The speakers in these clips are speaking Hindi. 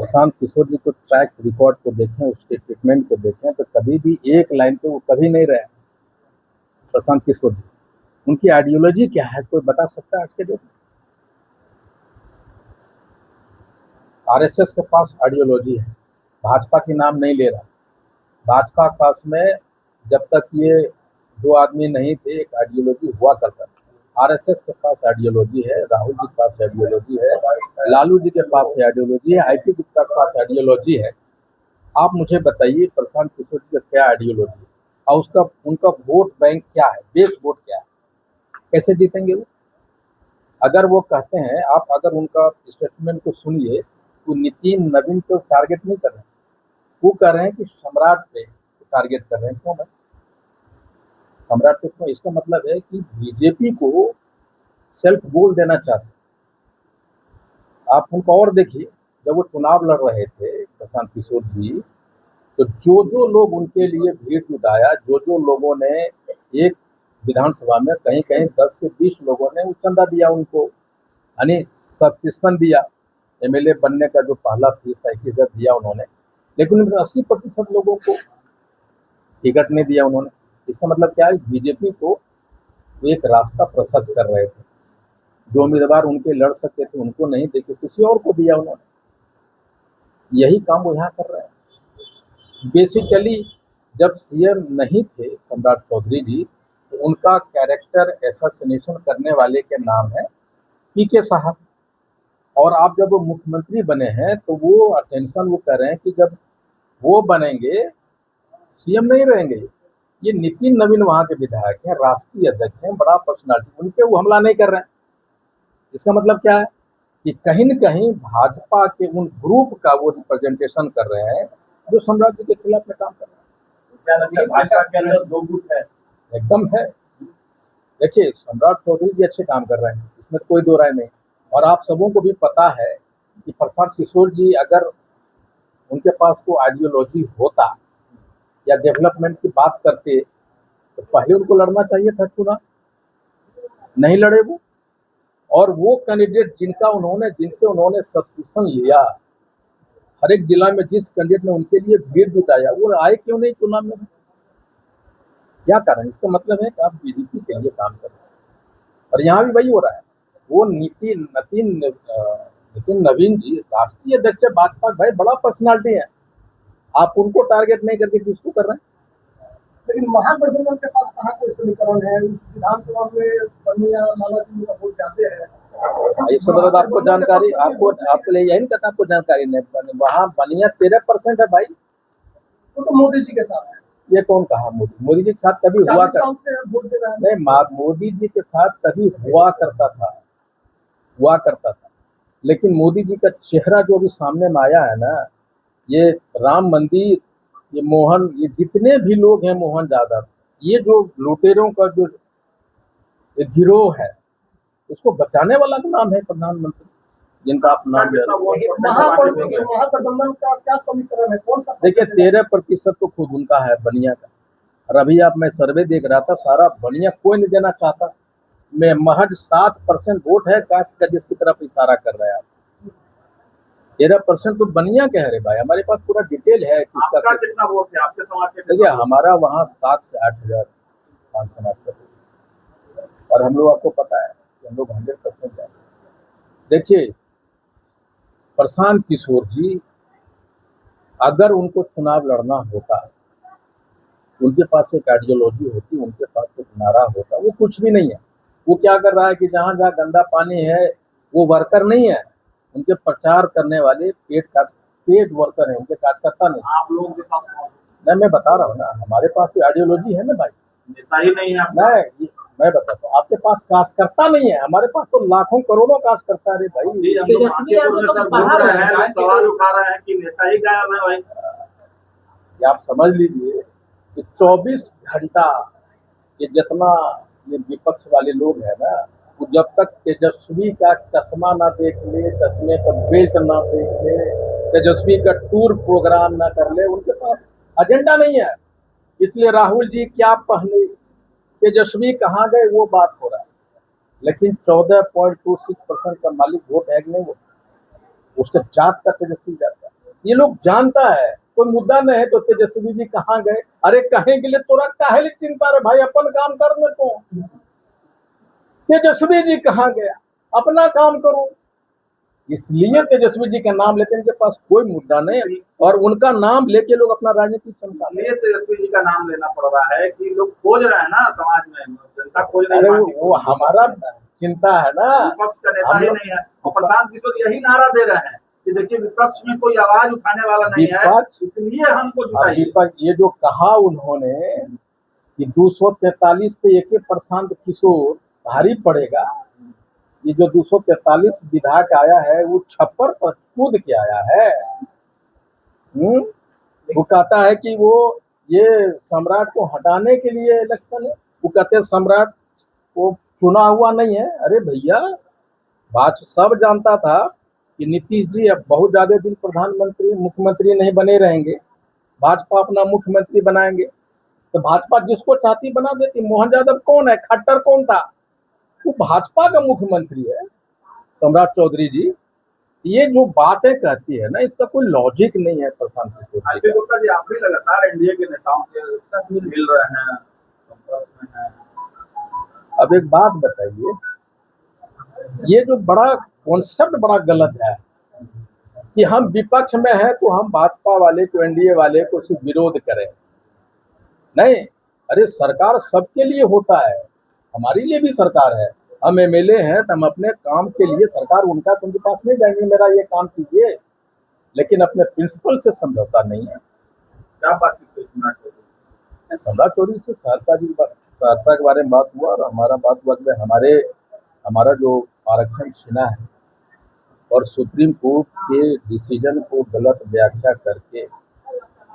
प्रशांत किशोर जी को ट्रैक रिकॉर्ड को देखें, उसके ट्रीटमेंट को देखें, तो कभी भी एक लाइन पे वो कभी नहीं रहे प्रशांत किशोर जी। उनकी आइडियोलॉजी क्या है, कोई बता सकता है आज के डेट में? आरएसएस के पास आइडियोलॉजी है, भाजपा की नाम नहीं ले रहा। भाजपा के पास में जब तक ये दो आदमी नहीं थे, एक आइडियोलॉजी हुआ करता था। आरएसएस के पास आइडियोलॉजी है, राहुल जी के पास आइडियोलॉजी है, लालू जी के पास आइडियोलॉजी है, आईपी गुप्ता के पास आइडियोलॉजी है। आप मुझे बताइए प्रशांत किशोर जी का क्या आइडियोलॉजी है और उसका उनका वोट बैंक क्या है, बेस वोट क्या है, कैसे जीतेंगे वो? अगर वो कहते हैं, आप अगर उनका स्टेटमेंट को सुनिए, तो नितिन नवीन को टारगेट नहीं कर रहे हैं, वो कह रहे हैं कि सम्राट पे टारगेट कर रहे हैं। क्यों भाई सम्राट पे क्यों? इसका मतलब है कि बीजेपी को सेल्फ गोल देना चाहते हैं। आप उनको और देखिए, जब वो चुनाव लड़ रहे थे प्रशांत किशोर जी, तो जो जो लोग उनके लिए भीड़ जुटाया, जो जो लोगों ने एक विधानसभा में कहीं कहीं 10 से 20 लोगों ने वो चंदा दिया उनको, यानी सब्सक्रिप्शन दिया, एमएलए बनने का जो पहला फीस था 21,000 दिया उन्होंने, लेकिन उनमें 80% लोगों को टिकट नहीं दिया उन्होंने। इसका मतलब क्या है, बीजेपी को एक रास्ता प्रशस्त कर रहे थे। जो उम्मीदवार उनके लड़ सकते थे उनको नहीं देके किसी और को दिया उन्होंने। यही काम वो यहाँ कर रहे हैं। बेसिकली जब सीएम नहीं थे सम्राट चौधरी जी, तो उनका कैरेक्टर असैसिनेशन करने वाले के नाम है पीके साहब। और आप जब वो मुख्यमंत्री बने हैं तो वो अटेंशन वो कर रहे हैं कि जब वो बनेंगे, सीएम नहीं रहेंगे, ये नितिन नवीन वहां के विधायक हैं, राष्ट्रीय अध्यक्ष हैं, बड़ा पर्सनालिटी, उनपे वो हमला नहीं कर रहे हैं। इसका मतलब क्या है कि कहीं न कहीं भाजपा के उन ग्रुप का वो रिप्रेजेंटेशन कर रहे हैं जो सम्राट जी के खिलाफ में काम कर रहे हैं। क्या लगता है भाजपा के अंदर दो गुट है? एकदम है। देखिए सम्राट चौधरी जी अच्छे काम कर रहे हैं, इसमें कोई दो राय नहीं। और आप सबों को भी पता है कि प्रशांत किशोर जी अगर उनके पास कोई आइडियोलॉजी होता या डेवलपमेंट की बात करते तो पहले उनको लड़ना चाहिए था चुनाव, नहीं लड़े वो। और वो कैंडिडेट जिनसे उन्होंने सब्सक्रिप्शन लिया, हर एक जिला में जिस कैंडिडेट ने उनके लिए भीड़ जुटाया, वो आए क्यों नहीं चुनाव में? क्या कारण? इसका मतलब है कि आप बीजेपी के लिए काम कर रहे हैं। और यहाँ भी वही हो रहा है। वो नितिन नवीन जी राष्ट्रीय अध्यक्ष भाजपा, भाई बड़ा पर्सनालिटी है, आप उनको टारगेट नहीं करके किसको कर रहे हैं? लेकिन महागठबंधन के पास कहाँ कोई समीकरण है? विधानसभा में बनिया लाला जी का वोट जाते हैं। इसका मतलब आपको जानकारी, आपको ले यही कहता, आपको जानकारी नहीं। वहाँ बनिया 13% है भाई। तो मोदी जी के साथ है। ये कौन कहा? मोदी जी के साथ कभी हुआ नहीं, मोदी जी के साथ कभी हुआ करता था। लेकिन मोदी जी का चेहरा जो अभी सामने में आया है ना, ये राम मंदिर, ये मोहन, ये जितने भी लोग हैं, मोहन यादव, ये जो लुटेरों का जो गिरोह है, उसको बचाने वाला का नाम है प्रधानमंत्री, जिनका आप नाम ले रहे हैं। महागठबंधन का क्या समीकरण है? कौन सा? देखिए 13% तो खुद उनका है, बनिया का। और अभी आप, मैं सर्वे देख रहा था, सारा बनिया कोई नहीं देना चाहता। मैं महज 7% वोट है कास्ट का जिसकी तरफ इशारा कर रहे हैं आप। 13% तो बनिया कह रहे भाई, हमारे पास पूरा डिटेल है किसका कितना वोट है आपके समाज के? देखिए हमारा वहाँ 7 से 8,000 500 और हम लोग, आपको पता है कि हम लोग 100% जाएंगे। देखिए प्रशांत किशोर जी अगर उनको चुनाव लड़ना होता, उनके पास एक आइडियोलॉजी होती, उनके पास एक नारा होता, वो कुछ भी नहीं है। वो क्या कर रहा है कि जहाँ जहाँ गंदा पानी है, वो वर्कर नहीं है, उनके प्रचार करने वाले पेड वर्कर है, उनके कार्यकर्ता नहीं। आप लोगों के पास नहीं, मैं बता रहा हूँ ना, हमारे पास तो आइडियोलॉजी है ना भाई, नेता ही नहीं है। नहीं, मैं बताता हूँ, आपके पास कार्यकर्ता नहीं है, हमारे पास तो लाखों करोड़ों कार्यकर्ता है भाई। सवाल उठा रहे हैं कि नेता ही गायब है भाई। आप समझ लीजिए कि 24 घंटा ये जितना ये विपक्ष वाले लोग हैं ना, वो जब तक तेजस्वी का चश्मा ना देख ले, चश्मे का बेल्ट ना देख ले, तेजस्वी का टूर प्रोग्राम ना कर ले, उनके पास एजेंडा नहीं है। इसलिए राहुल जी क्या पहने, तेजस्वी कहाँ गए, वो बात हो रहा है। लेकिन 14.26% का मालिक वोट है कि नहीं, वो उसके जात का तेजस्वी जाता है। ये लोग जानता है कोई मुद्दा नहीं है तो तेजस्वी जी कहाँ गए, अरे कहे के लिए तोरा काहे लिए चिंता रे भाई, अपन काम करने तो। तेजस्वी जी कहाँ गया, अपना काम करो, इसलिए तेजस्वी जी का नाम लेते हैं, इनके पास कोई मुद्दा नहीं है और उनका नाम लेके लोग अपना राजनीति चलता है। इसलिए तेजस्वी जी का नाम लेना पड़ रहा है कि लोग खोज रहे हैं ना समाज में, जनता खोज रही अरे है। वो हमारा चिंता है ना, विपक्ष का नेता ही नहीं है और प्रशांत किशोर यही नारा दे रहे हैं कि देखिए विपक्ष में कोई आवाज उठाने वाला नहीं है, इसलिए हमको जुटाइए। विपक्ष ये जो कहा उन्होंने कि 243 पे एक प्रशांत किशोर भारी पड़ेगा, ये जो 243 विधायक आया है वो छप्पर पर कूद के आया है। वो कहता है कि वो ये सम्राट को हटाने के लिए इलेक्शन है, वो कहते हैं सम्राट को चुना हुआ नहीं है। अरे भैया, बात सब जानता था कि नीतीश जी अब बहुत ज्यादा दिन प्रधानमंत्री मुख्यमंत्री नहीं बने रहेंगे, भाजपा अपना मुख्यमंत्री बनाएंगे, तो भाजपा जिसको चाहती बना देती। मोहन यादव कौन है, खट्टर कौन था, वो भाजपा का मुख्यमंत्री है सम्राट चौधरी जी। ये जो बातें कहती है ना, इसका कोई लॉजिक नहीं है। प्रशांत किशोर आईपी गुप्ता जी, आप भी लगातार एनडीए के नेताओं के साथ मिल रहे हैं, संपर्क में हैं। अब एक बात बताइए, ये जो बड़ा कॉन्सेप्ट बड़ा गलत है कि हम विपक्ष में हैं तो हम भाजपा वाले को, एनडीए वाले को सिर्फ विरोध करें। नहीं, अरे सरकार सबके लिए होता है, हमारे लिए भी सरकार है। हम एमएलए हैं तो हम अपने काम के लिए, सरकार उनका तो उनके पास नहीं जाएंगे मेरा ये काम कीजिए, लेकिन अपने प्रिंसिपल से समझौता नहीं है। क्या बात की सम्राट चौधरी से सहरसा के बारे में बात हुआ और हमारा बात हुआ कि हमारा जो आरक्षण छिना है और सुप्रीम कोर्ट के डिसीजन को गलत व्याख्या करके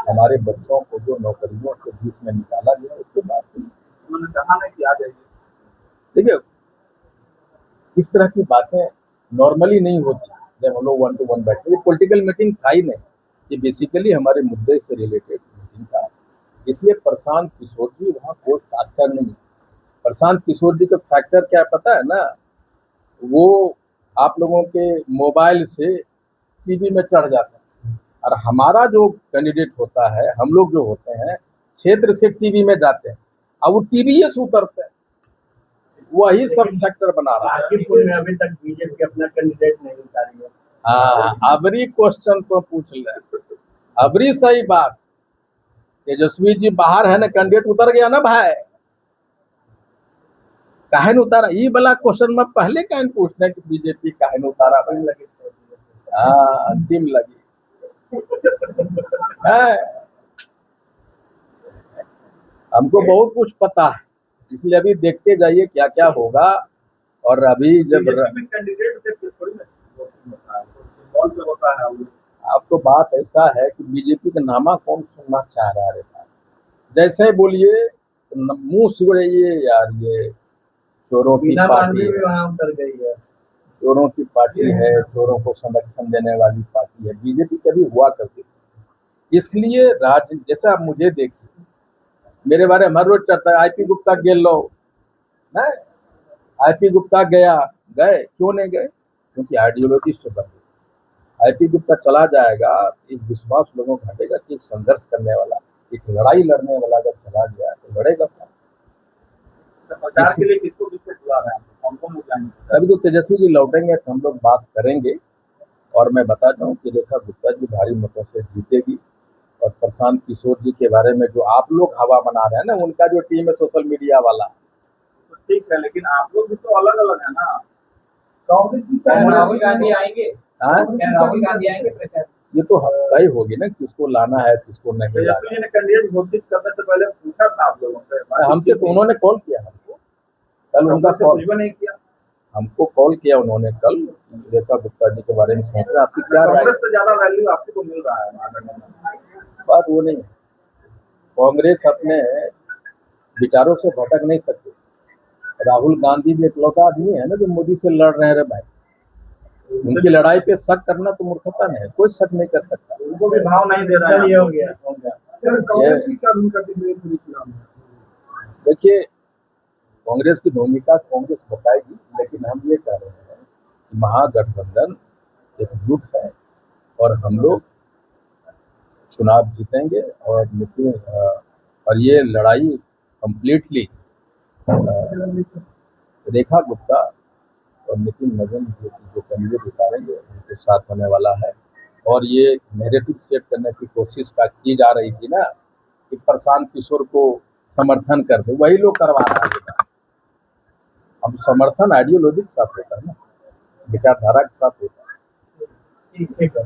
हमारे बच्चों को जो नौकरियों के बीच में निकाला गया, उसके बाद उन्होंने कहा नहीं कि आ जाएगी। देखिए, इस तरह की बातें नॉर्मली नहीं होती जब हम लोग 1 to 1 बैठते। ये पॉलिटिकल मीटिंग था ही नहीं, ये बेसिकली हमारे मुद्दे से रिलेटेड मीटिंग था, इसलिए प्रशांत किशोर जी वहाँ कोई फैक्टर नहीं। प्रशांत किशोर जी का फैक्टर क्या पता है ना, वो आप लोगों के मोबाइल से टीवी में चढ़ जाते हैं, और हमारा जो कैंडिडेट होता है, हम लोग जो होते हैं क्षेत्र से टीवी में जाते हैं और वो टीवी से उतरते हैं, वही सब फैक्टर बना रहा है। हाजीपुर में अभी तक बीजेपी अपना कैंडिडेट नहीं उतारी है। हाँ, अबरी क्वेश्चन तो पूछ ले, अबरी सही बात। तेजस्वी जी बाहर है ना, कैंडिडेट उतर गया ना भाई, काहे न उतारा, ये वाला क्वेश्चन में पहले कहीं पूछते हैं कि बीजेपी काहे न उतारा भाई लगे। हाँ, अंतिम लगी है। हमको बहुत कुछ पता है, इसलिए अभी देखते जाइए क्या क्या होगा। और अभी जब अब तो बात ऐसा है कि बीजेपी का नामा कौन सुनना चाह रहा है, जैसे ही बोलिए मुंह सिकुड़ाइए यार, ये चोरों की पार्टी वहां उतर गई है, चोरों की पार्टी है, चोरों को संरक्षण देने वाली पार्टी है। बीजेपी कभी हुआ करती, इसलिए राज्य जैसे आप मुझे देखिए, मेरे बारे में हर रोज चलता है आईपी गुप्ता गेल लो, आईपी गुप्ता गया, गए क्यों नहीं गए, क्योंकि आइडियोलॉजी से बंधे। आईपी गुप्ता चला जाएगा, एक विश्वास लोगों को हटेगा कि एक संघर्ष करने वाला, एक लड़ाई लड़ने वाला अगर चला गया तो लड़ेगा। प्रचार के लिए किसको किसको बुला रहे हैं, कौन कौन जाएंगे? अभी तो तेजस्वी जी लौटेंगे तो हम लोग बात करेंगे, और मैं बताता हूँ कि रेखा गुप्ता जी भारी मतों से जीतेगी। और प्रशांत किशोर जी के बारे में जो आप लोग हवा बना रहे हैं ना, उनका जो टीम है सोशल मीडिया वाला, तो ठीक है, लेकिन आप लोग भी तो अलग अलग है ना। कांग्रेस की राहुल गांधी आएंगे, राहुल गांधी आएंगे प्रचार, ये तो तय होगी ना किसको लाना है किसको नहीं लाना। तेजस्वी जी ने कैंडिडेट घोषित करने से पहले पूछा था आप लोगों से? हमसे तो उन्होंने कॉल किया हमको, कल उनका कॉल नहीं किया, हमको कॉल किया उन्होंने कल, रेखा गुप्ता जी के बारे में सोच रहे आपकी क्या राय। कांग्रेस से ज्यादा वैल्यू आपको को मिल रहा है। बात वो नहीं, कांग्रेस अपने विचारों से भटक नहीं सकती। राहुल गांधी भी इकलौता आदमी है ना जो मोदी से लड़ रहे हैं भाई, उनकी लड़ाई पे शक करना तो मूर्खता नहीं है, कोई शक नहीं कर सकता। उनको भी भाव नहीं दे रहा है। ये हो गया। कांग्रेस की क्या भूमिका दिख रही है पूरे चुनाव में? देखिए, कांग्रेस की भूमिका कांग्रेस बताएगी, लेकिन हम ये कह रहे हैं कि महागठबंधन एकजुट है और हम लोग चुनाव जीतेंगे और नितिन और ये लड़ाई कंप्लीटली रेखा गुप्ता और नितिन नवीन जो कैंडिडेट उतारेंगे उनके साथ होने वाला है। और ये नैरेटिव सेट करने की कोशिश की जा रही थी ना कि प्रशांत किशोर को समर्थन कर दे, वही लोग करवा रहा है। हम समर्थन आइडियोलॉजी के साथ होता है ना, विचारधारा के साथ होता है। ठीक है।